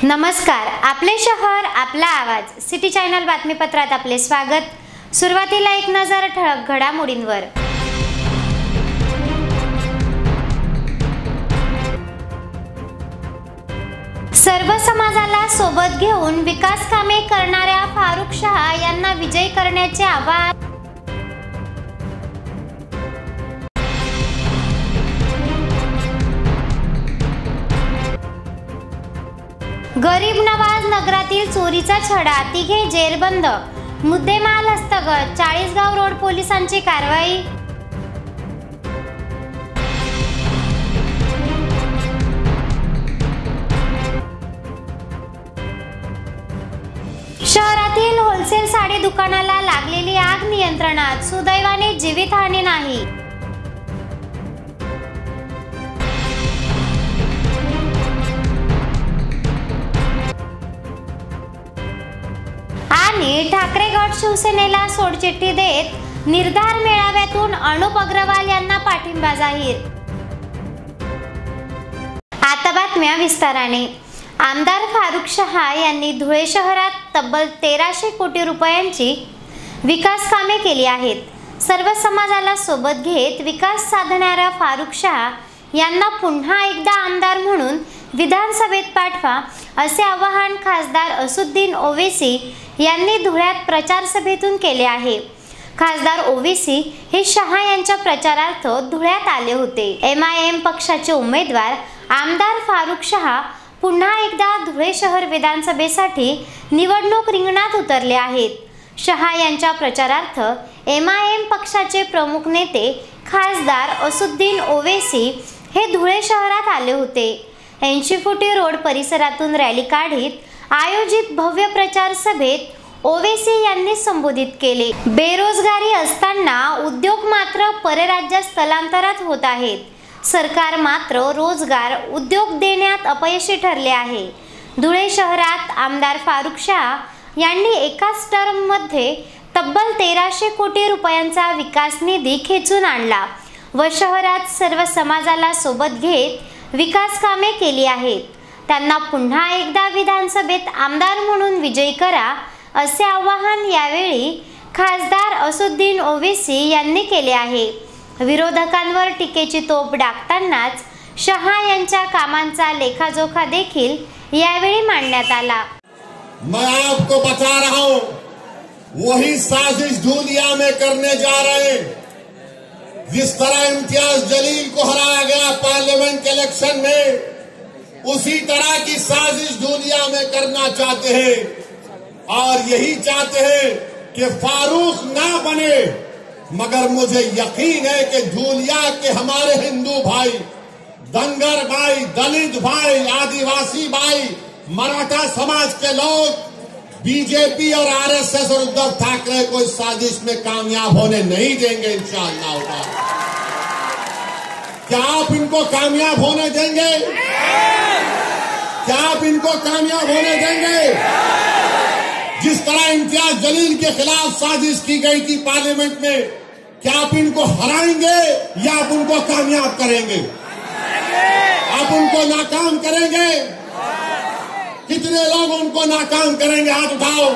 नमस्कार, आपले शहर आपला आवाज सिटी चॅनल बातमीपत्रात आपले स्वागत। सुरुवातीला एक नजर ठळक घडामोडींवर। सर्व समाजाला सोबत घेऊन विकास कामे करणाऱ्या फारुख शाह यांना विजयी करण्याचे आवाहन। गरीब नवाज नगरातील चोरीचा छडा, तिघे जेरबंद, मुद्देमाल हस्तगत, 40गाव रोड पोलिसांची कारवाई। शहरातील होलसेल साडी दुकानाला लागलेली आग नियंत्रणात, सुदैवाने जीवितहानी नाही। आणि ठाकरे गट शिवसेनेला सोडचिठ्ठी देत निर्धार मेळाव्यातून अनुप अग्रवाल यांना पाठिंबा जाहीर। आता बातम्या विस्ताराने। आमदार फारुख शाह यांनी धुळे शहरात तब्बल 1300 कोटी रुपयांची विकास कामे केली आहेत। सर्व समाजाला सोबत घेत विकास साधणाऱ्या फारुख शाह यांना पुन्हा एकदा आमदार म्हणून विधानसभेत पाठवा, असे आवाहन खासदार असुद्दीन ओवैसी यांनी धुळ्यात प्रचार सभेतून केले आहे। खासदार ओवैसी हे शाह यांच्या प्रचारार्थ धुळ्यात आले होते। MIM पक्षाचे उमेदवार आमदार फारुख शाह पुन्हा एकदा धुळे शहर विधानसभेसाठी निवडणूक रिंगणात उतरले आहेत। शाह यांच्या प्रचारार्थ MIM पक्षाचे प्रमुख नेते खासदार असुद्दीन ओवैसी हे धुळे शहरात आले होते। 80 फुटी रोड परिसरातून रॅली काढीत आयोजित भव्य प्रचार सभेत ओवैसी यांनी संबोधित केले। बेरोजगारी असताना उद्योग मात्र परराज्यात स्थलांतरात होत आहेत। सरकार मात्र रोजगार उद्योग देण्यात अपयशी ठरले आहे। धुळे शहरात आमदार फारुख शाह यांनी एकाच टर्म मध्ये तब्बल 1300 कोटी रुपयांचा विकास निधी खेचून आणला व शहरात सर्व समाजाला सोबत घेत विकास कामे केली आहेत। त्यांना पुन्हा एकदा विधानसभेत आमदार म्हणून विजयी करा, असे आवाहन यावेळी खासदार असुद्दीन ओवैसी यांनी केले आहे। विरोधकांवर टीकेची तोफ डागतानाच शाह यांच्या कामांचा लेखाजोखा देखील यावेळी मांडण्यात आला। मैं आपको बता रहा हूं, वही साजिश धूलिया में करने जा रहे हैं। जिस तरह इम्तियाज जलील को हराया गया पार्लियामेंट के इलेक्शन में, उसी तरह की साजिश धूलिया में करना चाहते हैं और यही चाहते हैं कि फारूक ना बने। मगर मुझे यकीन है कि धूलिया के हमारे हिंदू भाई, दंगर भाई, दलित भाई, आदिवासी भाई, मराठा समाज के लोग बीजेपी और RSS और उद्धव ठाकरे को इस साजिश में कामयाब होने नहीं देंगे इंशाअल्लाह। क्या आप इनको कामयाब होने देंगे? क्या आप इनको कामयाब होने देंगे? जिस तरह इम्तियाज जलील के खिलाफ साजिश की गई थी पार्लियामेंट में, क्या आप इनको हराएंगे या आप उनको कामयाब करेंगे? आप उनको नाकाम करेंगे? कितने लोग उनको नाकाम करेंगे? हाथ उठाओ।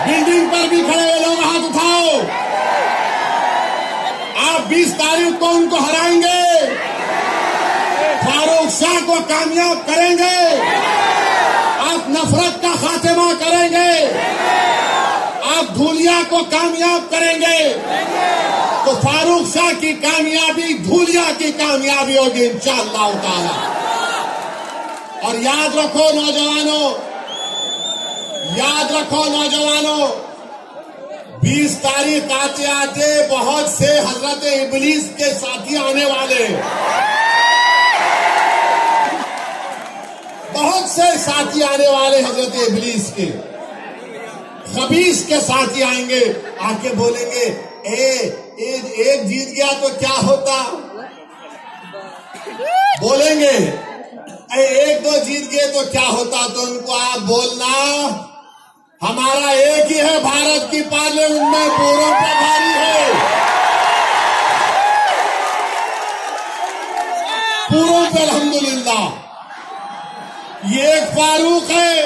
बिल्डिंग पर भी खड़े हुए लोग हाथ उठाओ। आप 20 तारीख को उनको हराएंगे, फारूक शाह को कामयाब करेंगे, आप नफरत का खात्मा करेंगे, आप धूलिया को कामयाब करेंगे, तो फारूक शाह की कामयाबी धूलिया की कामयाबी होगी इंशाअल्लाह ताला। और याद रखो नौजवानों, याद रखो नौजवानों, 20 तारीख आते आते बहुत से हजरत इब्लीस के साथी आने वाले, बहुत से साथी आने वाले हजरत इब्लीस के, खबीस के साथी आएंगे, आके बोलेंगे एक जीत गया तो क्या होता, बोलेंगे एक दो जीत गए तो क्या होता। तो उनको आप बोलना, हमारा एक ही है भारत की पार्लियामेंट में, पूर्व प्रभारी है, पूर्व पे अल्हम्दुलिल्लाह। ये एक फारूक है,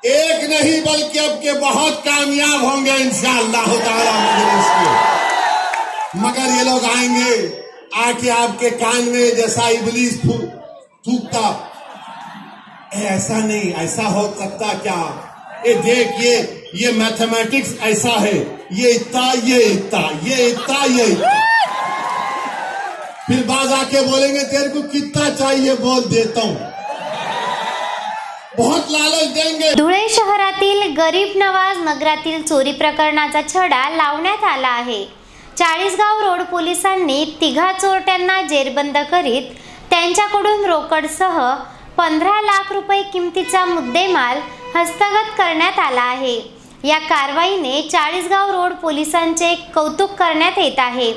एक नहीं बल्कि अब के बहुत कामयाब होंगे इंशाअल्लाह ताला मजलिस के। मगर ये लोग आएंगे आके आपके कान में जैसा इबलीस थूकता, ऐसा नहीं, ऐसा हो सकता क्या? ये देखिए, ये मैथमेटिक्स ऐसा है, ये इतना, ये इतना, ये इतना, ये इतना। फिर बाज आके बोलेंगे तेरे को कितना चाहिए, बोल देता हूं, बहुत लालच देंगे। धुळे शहरातील गरीब नवाज नगरातील चोरी प्रकरणाचा छडा लावण्यात आला आहे। चाळीसगाव रोड पोलिसांनी तिघा चोरट्यांना जेरबंद करीत त्यांच्याकडून रोकडसह 15 लाख रुपये किमतीचा मुद्देमाल हस्तगत करण्यात आला आहे। या कारवाईने चाळीसगाव रोड पोलिसांचे कौतुक करण्यात येत आहे।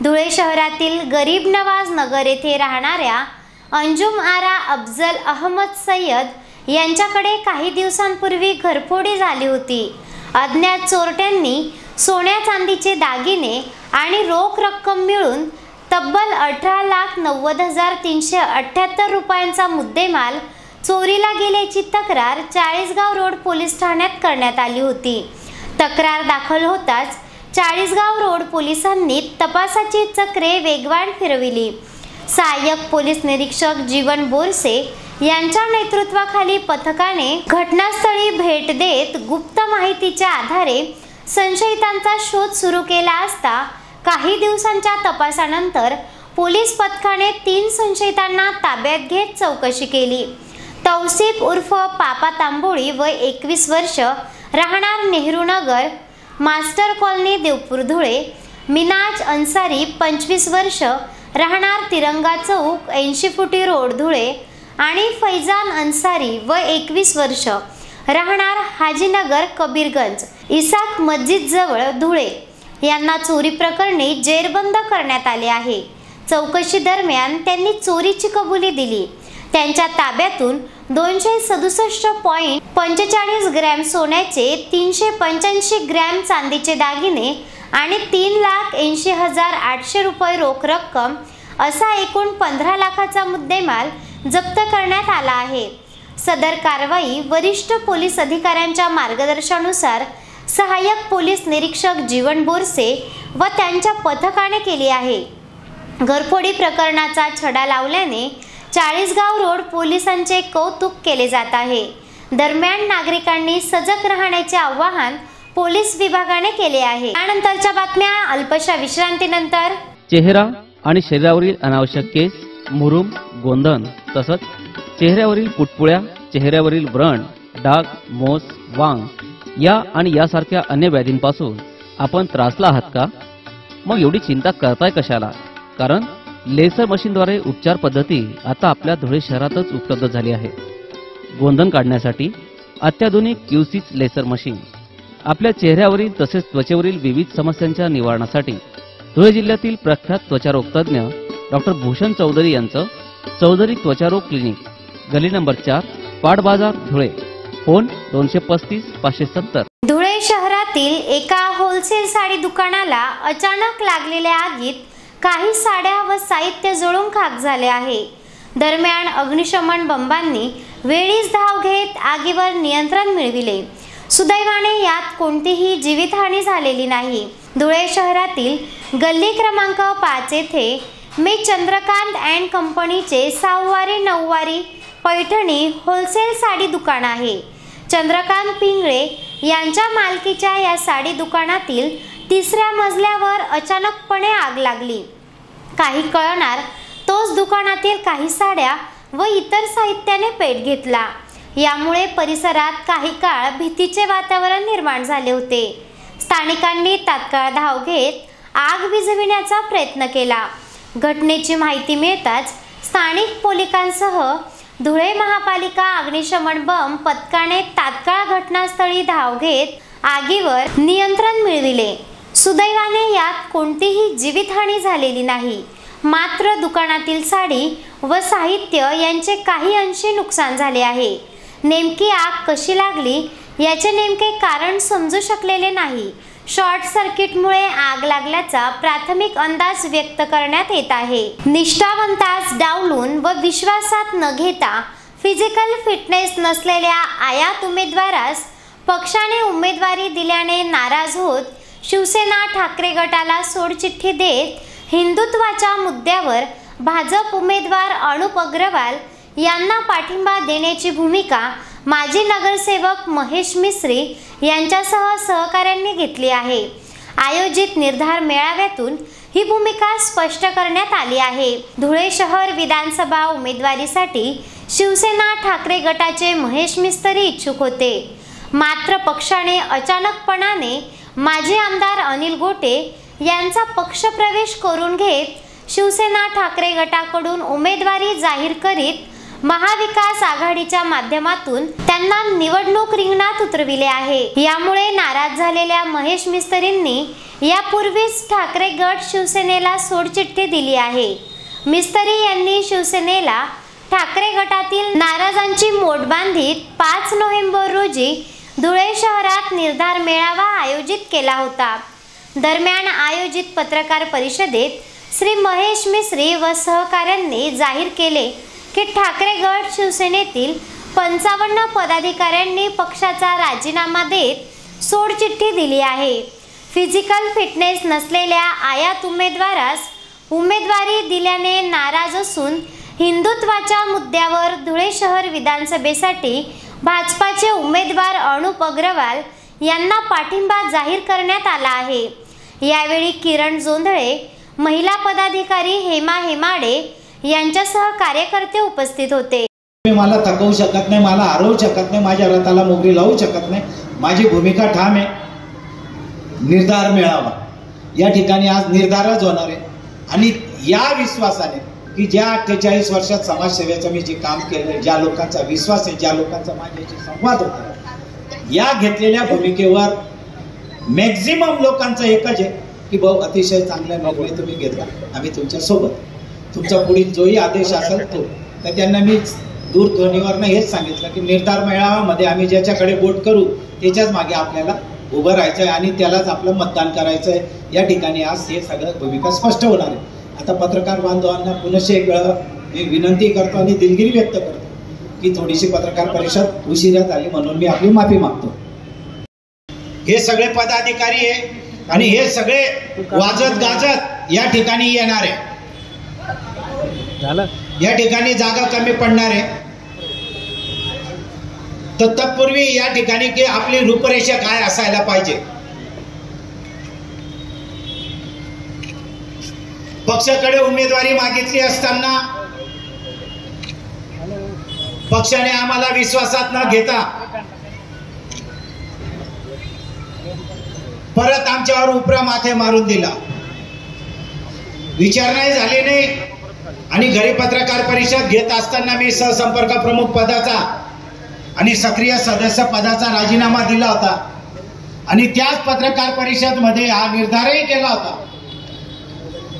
धुळे शहरातील गरीब नवाज नगर येथे राहणाऱ्या अंजुम आरा अफजल अहमद सय्यद यांच्याकडे काही दिवसांपूर्वी घरफोडी झाली होती। अज्ञात चोरट्यांनी सोन्या चांदीचे दागिने आणि रोख रक्कम मिळून तब्बल 18,90,378 रुपयांचा मुद्देमाल चोरीला गेल्याची तक्रार चाळीसगाव रोड पोलीस ठाण्यात करण्यात आली होती। तक्रार दाखल होताच चाळीसगाव रोड पोलिसांनी तपासाची चक्रे वेगवान फिरविली। सहाय्यक पोलीस निरीक्षक जीवन बोरसे यांच्या नेतृत्वाखाली पथकाने घटनास्थळी भेट देत गुप्त माहितीच्या आधारे संशयितांचा शोध सुरू केला असता काही दिवसांच्या तपासानंतर पोलीस पथकाने 3 संशयितांना ताब्यात घेत चौकशी केली। तौसिफ उर्फ पापा तांबोळी वय 21 वर्ष, राहणार नेहरू नगर, मास्टर कॉलनी, देवपूर, धुळे, मिनाज अन्सारी 25 वर्ष, राहणार तिरंगा चौक, 80 फुटी रोड, धुळे आणि फैजान अन्सारी वय 21 वर्ष, राहणार हाजीनगर, कबीरगंज, इसाक मस्जिद जवळ, धुळे यांना चोरी प्रकरणी जेरबंद करण्यात आले आहे। चौकशी दरम्यान त्यांनी चोरीची कबुली दिली। त्यांच्या ताब्यातून 267.45 ग्रॅम सोन्याचे, 385 ग्रॅम चांदीचे दागिने आणि 3,80,800 रुपये रोख रक्कम असा एकूण 15 लाखाचा मुद्देमाल जप्त करण्यात आला आहे। सदर कारवाई वरिष्ठ पोलीस अधिकाऱ्यांच्या मार्गदर्शनानुसार सहाय्यक पोलीस निरीक्षक जीवन बोरसे व त्यांच्या पथकाने केली आहे। घरफोडी प्रकरणाचा छडा लावल्याने चाळीसगाव रोड पोलिसांचे कौतुक केले जात आहे। दरम्यान नागरिकांनी सजग राहण्याचे आवाहन पोलीस विभागाने केले आहे। त्यानंतरच्या बातम्या अल्पशा विश्रांतीनंतर। चेहरा आणि शरीरावरील अनावश्यक केस, मुरूम, गोंधन तसंच चेहऱ्यावरील पुटपुळ्या, चेहऱ्यावरील व्रण, डाग, मोस, वांग या आणि यासारख्या अन्य व्याधींपासून आपण त्रासला आहात का? मग एवढी चिंता करताय कशाला? कारण लेसर मशीनद्वारे उपचार पद्धती आता आपल्या धुळे शहरातच उपलब्ध झाली आहे। गोंधन काढण्यासाठी अत्याधुनिक क्यूसिस लेसर मशीन, आपल्या चेहऱ्यावरील तसेच त्वचेवरील विविध समस्यांच्या निवारणासाठी धुळे जिल्ह्यातील प्रख्यात त्वचारोग तज्ञ डॉक्टर भूषण चौधरी यांचं चौधरी त्वचारोग क्लिनिक, गली नंबर 4, पाट बाजार, धुळे। फोन 235-570। धुळे शहरातील एका होलसेल साडी दुकानाला अचानक लागलेल्या आगीत काही साड्या व साहित्य जळून खाक झाले आहे। दरम्यान अग्निशमन बंबांनी वेळीच धाव घेत आगीवर नियंत्रण मिळविले। सुदैवाने यात कोणतीही जीवितहानी झालेली नाही। धुळे शहरातील गल्ली क्रमांक 5 येथे मी चंद्रकांत अँड कंपनीचे 6वारी 9वारी पैठणी होलसेल साडी दुकान आहे। चंद्रकांत पिंगळे यांच्या मालकीच्या या साडी दुकानातील 3ऱ्या मजल्यावर अचानकपणे आग लागली। काही कळणार तोच दुकानातील काही साड्या व इतर साहित्याने पेट घेतला। यामुळे परिसरात काही काळ भीतीचे वातावरण निर्माण झाले होते। स्थानिकांनी तात्काळ धाव घेत आग विझविण्याचा प्रयत्न केला। घटनेची माहिती मिळताच स्थानिक पोलिसांसह धुळे महापालिका अग्निशमन बंब पथकाने तात्काळ घटनास्थळी धाव घेत आगीवर नियंत्रण मिळविले। सुदैवाने यात कोणतीही जीवितहानी झालेली नाही। मात्र दुकानातील साडी व साहित्य यांचे काही अंशी नुकसान झाले आहे। नेमकी आग कशी लागली याचे नेमके कारण समजू शकलेले नाही। शॉर्ट सर्किटमुळे आग लागल्याचा प्राथमिक अंदाज व्यक्त करण्यात येत आहे। निष्ठावंतास डावलून व विश्वासात न घेता फिजिकल फिटनेस नसलेल्या आयात उमेदवारास पक्षाने उमेदवारी दिल्याने नाराज होत शिवसेना ठाकरे गटाला सोडचिठ्ठी देत हिंदुत्वाच्या मुद्द्यावर भाजप उमेदवार अनुप अग्रवाल यांना पाठिंबा देण्याची भूमिका माजी नगरसेवक महेश मिस्त्री यांच्यासह सहकाऱ्यांनी घेतली आहे। आयोजित निर्धार मेळाव्यातून ही भूमिका स्पष्ट करण्यात आली आहे। धुळे शहर विधानसभा उमेदवारीसाठी शिवसेना ठाकरे गटाचे महेश मिस्त्री इच्छुक होते, मात्र पक्षाने अचानकपणाने माजी आमदार अनिल गोटे यांचा पक्षप्रवेश करून घेत शिवसेना ठाकरे गटाकडून उमेदवारी जाहीर करीत महाविकास आघाडीच्या माध्यमातून त्यांना निवडणूक रिंगणात उतरविले आहे। यामुळे नाराज झालेल्या महेश मिस्त्रींनी यापूर्वीच ठाकरे गट शिवसेनेला सोडचिठ्ठी दिली आहे। मिस्त्री यांनी शिवसेनेला ठाकरे गटातील नाराजांची मोड बांधित 5 नोव्हेंबर रोजी धुळे शहरात निर्धार मेळावा आयोजित केला होता। दरम्यान आयोजित पत्रकार परिषदेत श्री महेश मिस्त्री व सहकाऱ्यांनी जाहीर केले की ठाकरे गट शिवसेनेतील 55 पदाधिकाऱ्यांनी पक्षाचा राजीनामा देत सोडचिठ्ठी दिली आहे। फिजिकल फिटनेस नसलेल्या आयात उमेदवारास उमेदवारी दिल्याने नाराज असून हिंदुत्वाच्या मुद्द्यावर धुळे शहर विधानसभेसाठी भाजपाचे उमेदवार अनुप अग्रवाल यांना पाठिंबा जाहीर करण्यात आला आहे। यावेळी किरण जोंधळे, महिला पदाधिकारी हेमा हेमाडे यांच्यासह कार्यकर्ते उपस्थित होते। मला थकवू शकत नाही, मला हरवू शकत नाही, माझ्या रथाला मोगरी लावू शकत नाही। माझी भूमिका ठाम आहे। निर्धार मेळावा या ठिकाणी आज निर्धारच होणार आहे आणि या विश्वासाने की ज्या 48 वर्षात समाजसेवेचं मी जे काम केलं, ज्या लोकांचा विश्वास आहे, ज्या लोकांचा माझ्याशी संवाद होता, या घेतलेल्या भूमिकेवर मॅक्झिमम लोकांचं एकच आहे की भाऊ अतिशय चांगला निर्णय तुम्ही घेतला, आम्ही तुमच्या सोबत, तुमचा पुढील जोही आदेश असेल तो। तर त्यांना मी दूरध्वनीवरनं हेच सांगितलं की निर्धार मेळाव्यामध्ये आम्ही ज्याच्याकडे बोट करू त्याच्याच मागे आपल्याला उभं राहायचं आहे आणि त्यालाच आपलं मतदान करायचं आहे। या ठिकाणी आज हे सगळं भूमिका स्पष्ट होणार आहे। आता पत्रकार बांधवांना पुनश्च एक वेळा मी विनंती करतो आणि दिलगिरी व्यक्त करतो की थोडीशी पत्रकार परिषद उशिरा झाली म्हणून मी आपली माफी मागतो। हे सगळे पदाधिकारी आहे आणि हे सगळे वाजत गाजत या ठिकाणी येणार आहे। या ठिकाणी जागा कमी पडणार आहे, तर तत्पूर्वी या ठिकाणी की आपली रूपरेषा काय असायला पाहिजे। पक्षाकडे उमेदवारी मागितली असताना पक्षाने आम्हाला विश्वासात न घेता परत आमच्यावर उपरा माथे मारून दिला, विचारणाही झाली नाही आणि घरी पत्रकार परिषद घेत असताना मी सहसंपर्क प्रमुख पदाचा आणि सक्रिय सदस्य पदाचा राजीनामा दिला होता आणि त्याच पत्रकार परिषद मध्ये हा निर्धारही केला होता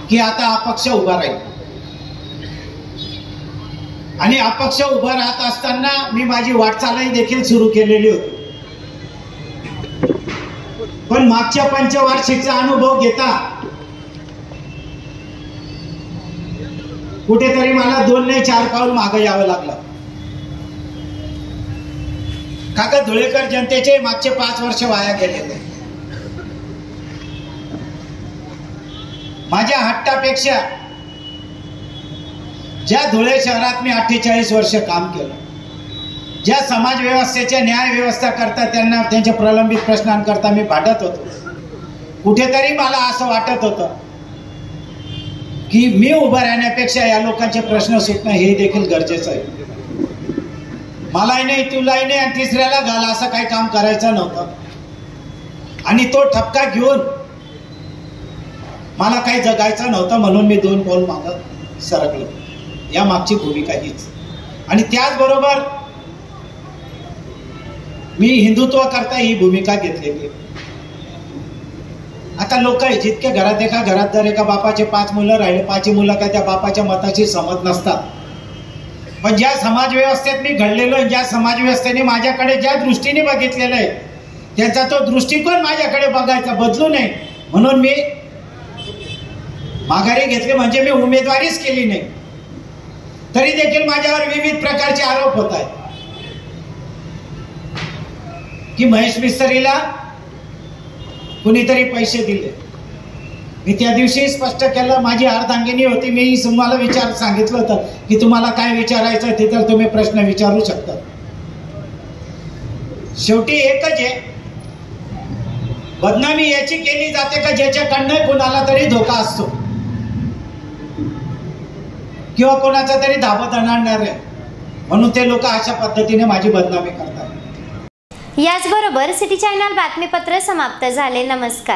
की आता अपक्ष उभा राहील आणि अपक्ष उभा राहत असताना मी माझी वाटचालही देखील सुरू केलेली होती। पण मागच्या पंचवार्षिकचा अनुभव घेता कुठेतरी मला 2 नाही 4 पाऊल मागे यावं लागलं। काका धुळेकर जनतेचे मागचे 5 वर्ष वाया गेलेले। माझ्या हट्टापेक्षा ज्या धुळे शहरात मी 48 वर्ष काम केलं, ज्या समाज व्यवस्थेच्या न्याय व्यवस्था करता त्यांना त्यांच्या प्रलंबित प्रश्नांकरता मी भांडत होतो, कुठेतरी मला असं वाटत होतं की मी उभं राहण्यापेक्षा या लोकांचे प्रश्न सुटणं हे देखील गरजेचं आहे। मलाही नाही तुलाही नाही आणि तिसऱ्याला घाला असं काही काम करायचं नव्हतं आणि तो ठपका घेऊन मला काही जगायचं नव्हतं म्हणून मी 2 पाऊल मागं सरकलो। या मागची भूमिका हीच आणि त्याचबरोबर मी हिंदुत्व करता ही भूमिका घेतलेली। आता लोक जितके घरात एका घरात जर एका बापाचे 5 मुलं राहिले, 5 मुलं काय त्या बापाच्या मताशी सहमत नसतात, पण ज्या समाज व्यवस्थेत मी घडलेलो, ज्या समाज व्यवस्थेने माझ्याकडे ज्या दृष्टीने बघितलेलं आहे त्यांचा तो दृष्टिकोन माझ्याकडे बघायचा बदलू नये म्हणून मी माघारी घेतले, म्हणजे मी उमेदवारीच केली नाही। तरी देखील माझ्यावर विविध प्रकारचे आरोप होत आहेत की महेश मिस्त्रीला कुणीतरी पैसे दिले. मी त्या दिवशी स्पष्ट केलं, माझी अर्धांगिनी होती, मी तुम्हाला सांगितलं होतं की तुम्हाला काय विचारायचं ते तर तुम्ही प्रश्न विचारू शकता. शेवटी एकच आहे, बदनामी याची केली जाते का ज्याच्याकडनं कुणाला तरी धोका असतो किंवा कोणाचा तरी धाबत आणणार आहे, म्हणून ते लोक अशा पद्धतीने माझी बदनामी करतात. याचबरोबर सिटी चॅनल बातमीपत्र समाप्त झाले. नमस्कार.